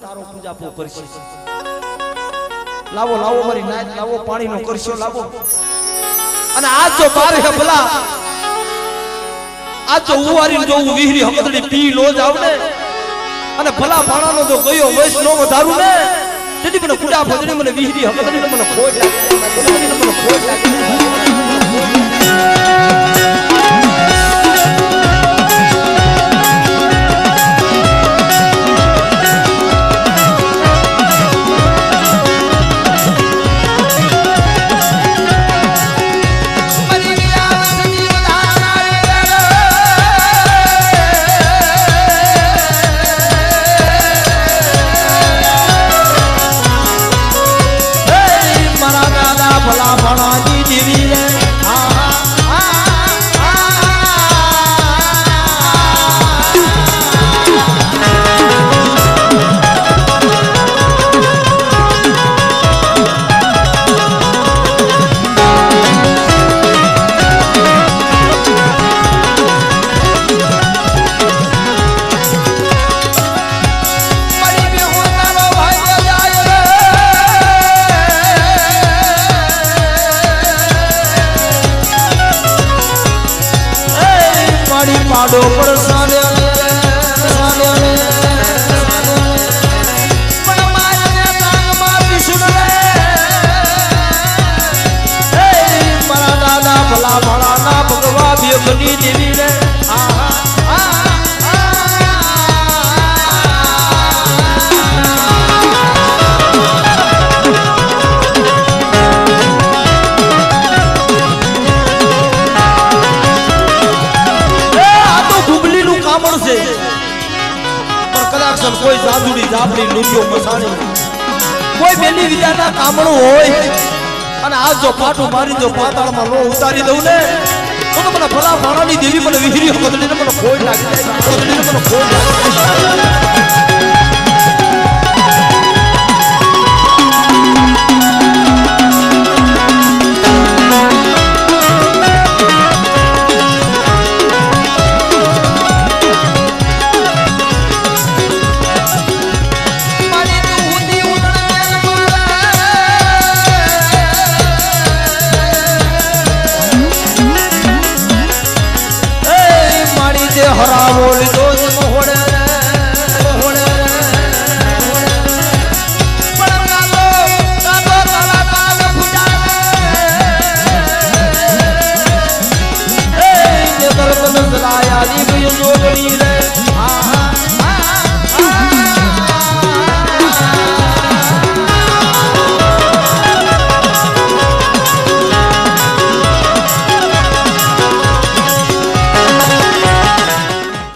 તારો પૂજા પો કરશે લાવો લાવો મારી નાચ લાવો પાણીનો કરશો લાવો અને આજ જો બાર હે ભલા આજ જો ઉવારી જો વિહરી હકદડી પી લો જાવ ને અને ભલા ભાણાનો જો ગયો વૈસ નો વધારું ને તેથી મને કુડા ભજણી મને વિહરી હકદડી મને ખોટ લાગે મને ખોટ લાગે પાડો પર સાલે પણ મારે તાંગમાં વિષ્ણુ રે મારા દાદા ભલા ભલાના ભગવા બેગની દેવી રે કોઈ જાદુડી જાપડી લુચ્યો મસાણી કોઈ બેલી વિદ્યાના કામણું હોય અને આજ જો પાટું મારી જો પાતાળમાં લો ઉતારી દઉં ને તો મને ભલા ભાણાની દેવી મને વિહરી હકદડીને મને ખોટ લાગે મને ખોટ લાગે